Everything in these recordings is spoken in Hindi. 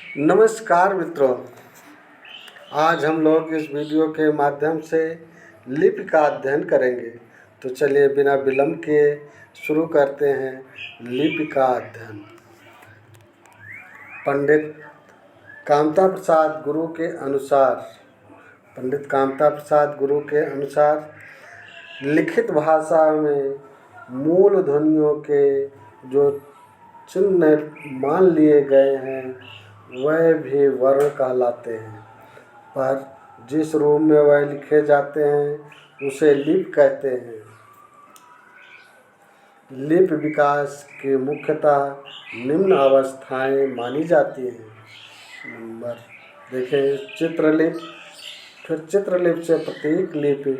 नमस्कार मित्रों, आज हम लोग इस वीडियो के माध्यम से लिपि का अध्ययन करेंगे। तो चलिए बिना विलंब के शुरू करते हैं लिपि का अध्ययन। पंडित कामता प्रसाद गुरु के अनुसार लिखित भाषा में मूल ध्वनियों के जो चिन्ह मान लिए गए हैं वह भी वर्ण कहलाते हैं, पर जिस रूप में वह लिखे जाते हैं उसे लिपि कहते हैं। लिपि विकास की मुख्यतः निम्न अवस्थाएं मानी जाती हैं। नंबर देखें, चित्रलिपि, फिर चित्रलिपि से प्रतीक लिपि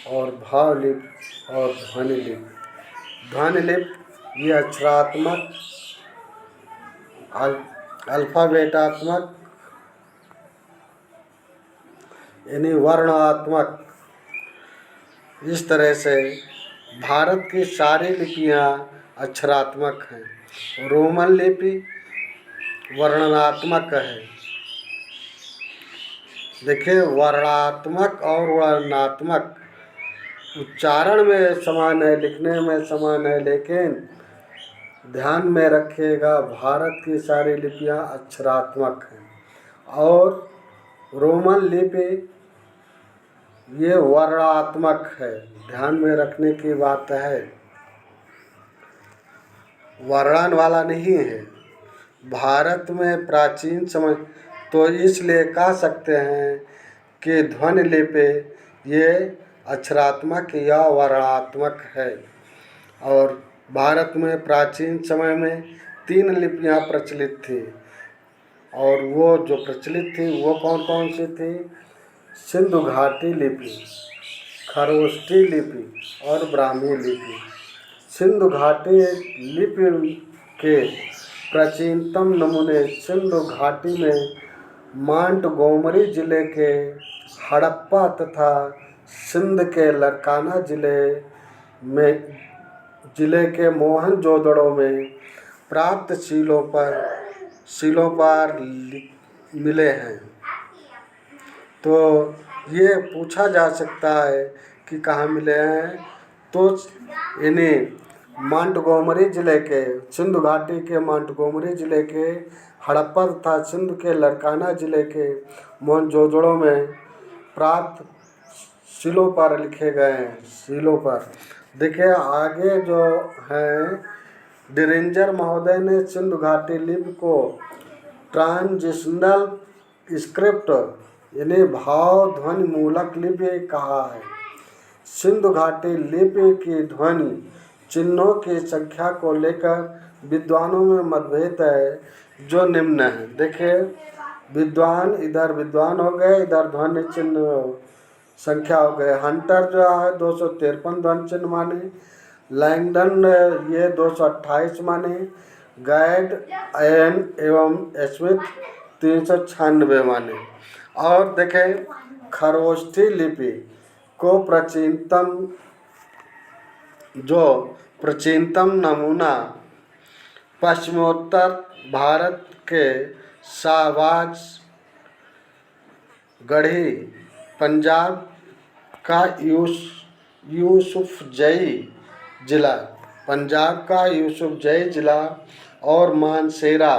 और भाव लिपि और ध्वनि लिपि। ध्वनि लिपि ये अक्षरात्मक, अल्फाबेटात्मक यानी वर्णात्मक, इस तरह से भारत की सारी लिपियां अक्षरात्मक हैं। रोमन लिपि वर्णनात्मक है। देखिए, वर्णात्मक और वर्णनात्मक उच्चारण में समान है, लिखने में समान है, लेकिन ध्यान में रखिएगा भारत की सारी लिपियां अक्षरात्मक हैं और रोमन लिपि ये वर्णात्मक है। ध्यान में रखने की बात है, वर्णन वाला नहीं है। भारत में प्राचीन समय तो इसलिए कह सकते हैं कि ध्वनि लिपि ये अक्षरात्मक या वर्णात्मक है। और भारत में प्राचीन समय में 3 लिपियां प्रचलित थी, और वो जो प्रचलित थी वो कौन कौन सी थी? सिंधु घाटी लिपि, खरोष्ठी लिपि और ब्राह्मी लिपि। सिंधु घाटी लिपि के प्राचीनतम नमूने सिंधु घाटी में मांटगोमरी जिले के हड़प्पा तथा सिंध के लरकाना जिले के मोहनजोदड़ो में प्राप्त शिलों पर मिले हैं। तो ये पूछा जा सकता है कि कहाँ मिले हैं, तो इन्हें मांटगोमरी जिले के, सिंधु घाटी के मांटगोमरी जिले के हड़प्पा तथा सिंध के लरकाना जिले के मोहनजोदड़ो में प्राप्त शिलों पर लिखे गए हैं। शिलों पर देखिए, आगे जो हैं, डिरिंजर महोदय ने सिंधु घाटी लिपि को ट्रांजिशनल स्क्रिप्ट यानी भाव ध्वनि मूलक लिपि कहा है। सिंधु घाटी लिपि की ध्वनि चिन्हों की संख्या को लेकर विद्वानों में मतभेद है, जो निम्न है। देखिए, इधर विद्वान हो गए, इधर ध्वनि चिन्ह संख्या हो गए। हंटर जो है 253 ध्वनि चिन्ह माने, लैंगडन ये 228 माने, गाइड एन एवं स्मिथ 396 माने। और देखें, खरोष्ठी लिपि को प्राचीनतम नमूना पश्चिमोत्तर भारत के शाहबाज गढ़ी पंजाब का यूसुफजई जिला और मानसेरा,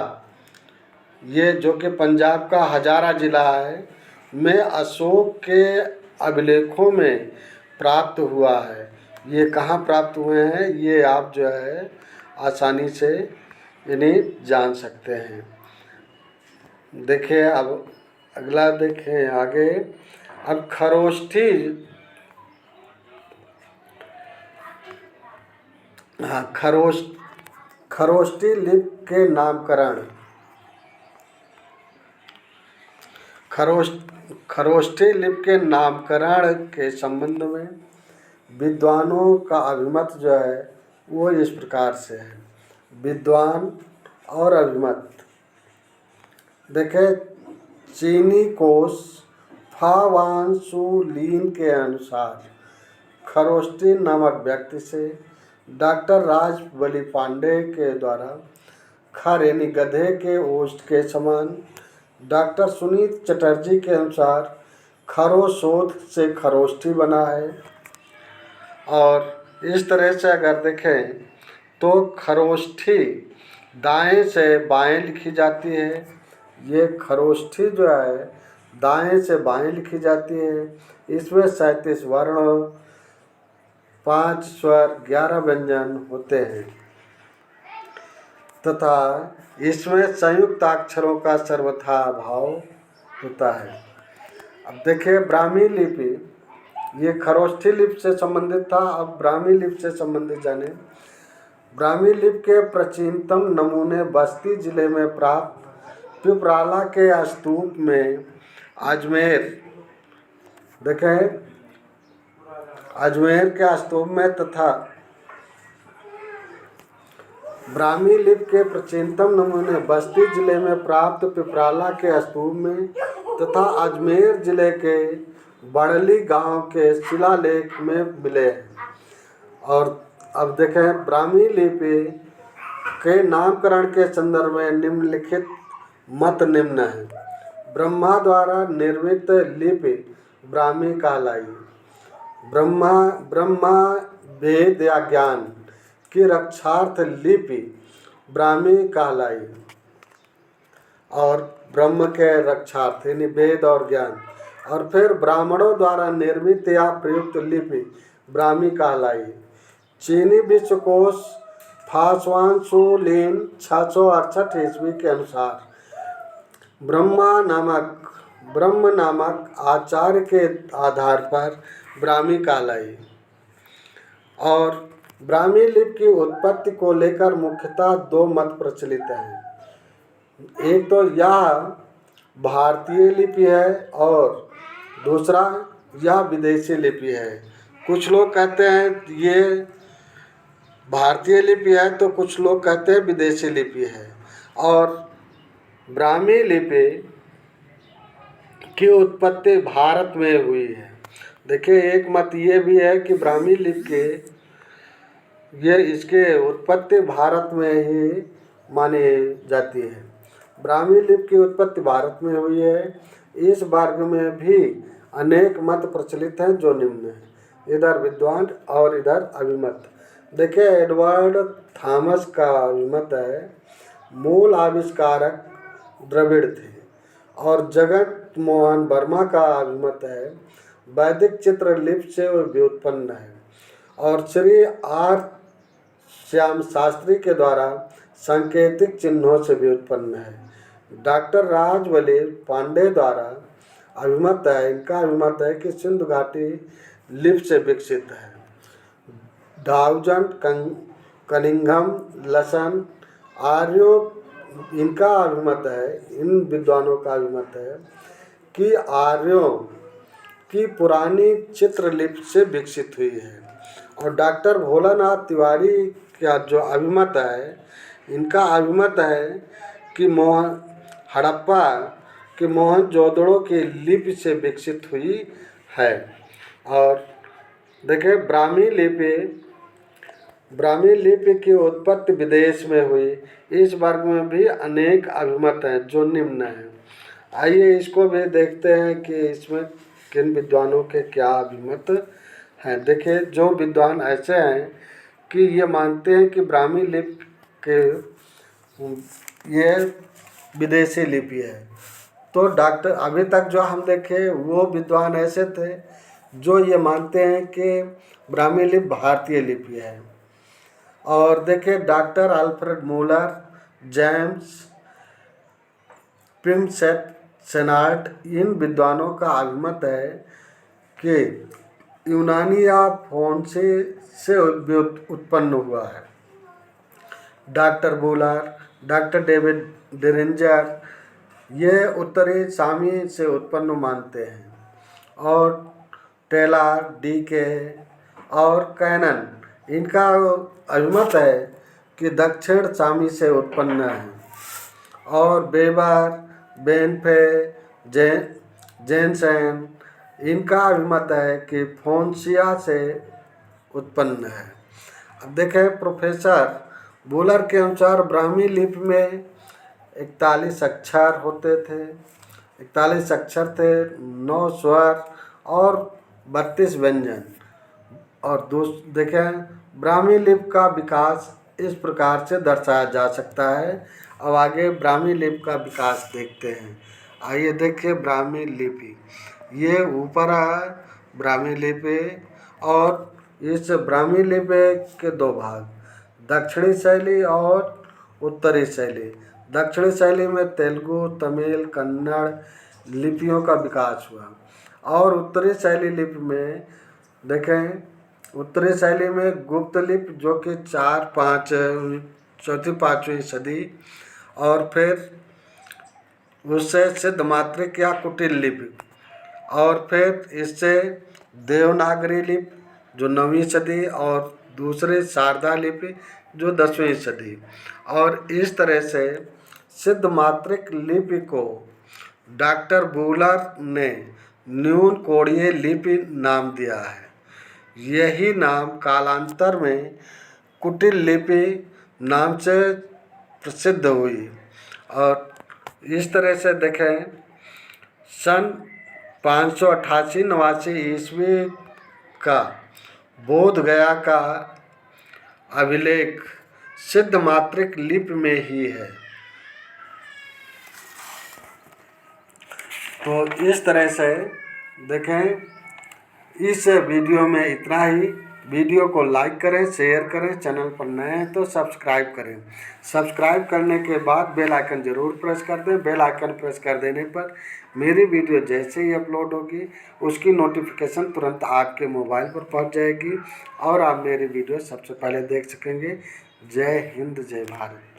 ये जो कि पंजाब का हजारा जिला है, में अशोक के अभिलेखों में प्राप्त हुआ है। ये कहाँ प्राप्त हुए हैं, ये आप जो है आसानी से इन्हें जान सकते हैं। देखिए, अब अगला देखें आगे। अब खरोष्ठी लिपि के नामकरण। खरोष्ठी लिपि के नामकरण के संबंध में विद्वानों का अभिमत जो है वो इस प्रकार से है। विद्वान और अभिमत देखें, चीनी कोश फावांसुलीन के अनुसार खरोष्ठी नामक व्यक्ति से डॉक्टर राजबली पांडे के द्वारा खर यानी गधे के ओष्ठ के समान डॉक्टर सुनीत चटर्जी के अनुसार खरोशोध से खरोष्ठी बना है। और इस तरह से अगर देखें तो खरोष्ठी दाएं से बाएं लिखी जाती है। ये खरोष्ठी जो है दाएं से बाएं लिखी जाती है। इसमें 37 वर्ण, 5 स्वर, 11 व्यंजन होते हैं तथा इसमें संयुक्त अक्षरों का सर्वथा अभाव होता है। अब देखिए ब्राह्मी लिपि, ये खरोष्ठी लिपि से संबंधित था। अब ब्राह्मी लिपि से संबंधित जाने। ब्राह्मी लिपि के प्राचीनतम नमूने बस्ती जिले में प्राप्त पिपराला के स्तूप में अजमेर, देखें अजमेर के स्तूप में तथा ब्राह्मी लिपि के प्राचीनतम नमूने बस्ती जिले में प्राप्त पिपराला के स्तूप में तथा अजमेर जिले के बड़ली गांव के शिलालेख में मिले हैं। और अब देखें ब्राह्मी लिपि के नामकरण के संदर्भ में निम्नलिखित मत निम्न है। ब्रह्मा द्वारा निर्मित लिपि ब्राह्मी कहलाई। ब्रह्मा वेद या ज्ञान की रक्षार्थ लिपि ब्राह्मी कहलाई। और ब्रह्म के रक्षार्थ यानी वेद और ज्ञान। और फिर ब्राह्मणों द्वारा निर्मित या प्रयुक्त लिपि ब्राह्मी कहलाई। चीनी विश्वकोश फास्वांशुलिन 668 ईस्वी के अनुसार ब्रह्म नामक आचार्य के आधार पर ब्राह्मी कहलाई। और ब्राह्मी लिपि की उत्पत्ति को लेकर मुख्यतः 2 मत प्रचलित हैं। एक तो यह भारतीय लिपि है और दूसरा यह विदेशी लिपि है। कुछ लोग कहते हैं ये भारतीय लिपि है तो कुछ लोग कहते हैं विदेशी लिपि है। और ब्राह्मी लिपि की उत्पत्ति भारत में हुई है। देखिए एक मत ये भी है कि ब्राह्मी लिपि के इसके उत्पत्ति भारत में ही मानी जाती है। ब्राह्मी लिपि की उत्पत्ति भारत में हुई है। इस वर्ग में भी अनेक मत प्रचलित हैं जो निम्न हैं। इधर विद्वान और इधर अभिमत। देखिए एडवर्ड थॉमस का अभिमत है मूल आविष्कारक द्रविड़ थे। और जगत मोहन वर्मा का अभिमत है वैदिक चित्रलिपि से व्युत्पन्न है। और श्री आर श्याम शास्त्री के द्वारा सांकेतिक चिन्हों से व्युत्पन्न है। डॉक्टर राजवली पांडे द्वारा अभिमत है, इनका अभिमत है कि सिंधु घाटी लिपि से विकसित है। डाउजन कनिंघम लसन आर्यो, इनका अभिमत है, इन विद्वानों का अभिमत है कि आर्यों की पुरानी चित्रलिपि से विकसित हुई है। और डॉक्टर भोलानाथ तिवारी का जो अभिमत है, इनका अभिमत है कि हड़प्पा के मोहनजोदड़ो की लिपि से विकसित हुई है। और देखिए ब्राह्मी लिपि की उत्पत्ति विदेश में हुई। इस वर्ग में भी अनेक अभिमत हैं जो निम्न हैं। आइए इसको भी देखते हैं कि इसमें किन विद्वानों के क्या अभिमत हैं। देखिए जो विद्वान ऐसे हैं कि ये मानते हैं कि ब्राह्मी लिपि के ये विदेशी लिपि है। तो डॉक्टर अभी तक जो हम देखे वो विद्वान ऐसे थे जो ये मानते हैं कि ब्राह्मी लिपि भारतीय लिपि है। और देखिए डॉक्टर अल्फ्रेड मूलर, जेम्स प्रिमसेट सेनार्ट, इन विद्वानों का अभिमत है कि यूनानी या फोनसे से उत्पन्न हुआ है। डॉक्टर मूलर, डॉक्टर डेविड डिरिंजर ये उत्तरी सामी से उत्पन्न मानते हैं। और टेलर, डीके और कैनन, इनका अभिमत है कि दक्षिण सामी से उत्पन्न है। और बेबर, बेनफे, जेनसेन, इनका अभिमत है कि फोन्सिया से उत्पन्न है। अब देखें प्रोफेसर बुलर के अनुसार ब्राह्मी लिपि में 41 अक्षर होते थे। 41 अक्षर थे, 9 स्वर और 32 व्यंजन। और देखें, ब्राह्मी लिपि का विकास इस प्रकार से दर्शाया जा सकता है। अब आगे ब्राह्मी लिपि का विकास देखते हैं। आइए देखिए ब्राह्मी लिपि, ये ऊपर है ब्राह्मी लिपि। और इस ब्राह्मी लिपि के दो भाग, दक्षिणी शैली और उत्तरी शैली। दक्षिणी शैली में तेलुगु, तमिल, कन्नड़ लिपियों का विकास हुआ। और उत्तरी शैली लिपि में देखें, उत्तरी शैली में गुप्त लिपि जो कि 4-5वीं सदी, और फिर उससे सिद्ध मात्रिक या कुटिल लिपि, और फिर इससे देवनागरी लिपि जो 9वीं सदी, और दूसरी शारदा लिपि जो 10वीं सदी। और इस तरह से सिद्ध मात्रिक लिपि को डॉक्टर वूलर ने न्यून कोणीय लिपि नाम दिया है। यही नाम कालांतर में कुटिल लिपि नाम से प्रसिद्ध हुई। और इस तरह से देखें, सन 588-89 ईस्वी का बोध गया का अभिलेख सिद्ध मात्रिक लिपि में ही है। तो इस तरह से देखें, इस वीडियो में इतना ही। वीडियो को लाइक करें, शेयर करें, चैनल पर नए हैं तो सब्सक्राइब करें। सब्सक्राइब करने के बाद बेल आइकन ज़रूर प्रेस कर दें। बेल आइकन प्रेस कर देने पर मेरी वीडियो जैसे ही अपलोड होगी उसकी नोटिफिकेशन तुरंत आपके मोबाइल पर पहुंच जाएगी और आप मेरी वीडियो सबसे पहले देख सकेंगे। जय हिंद, जय भारत।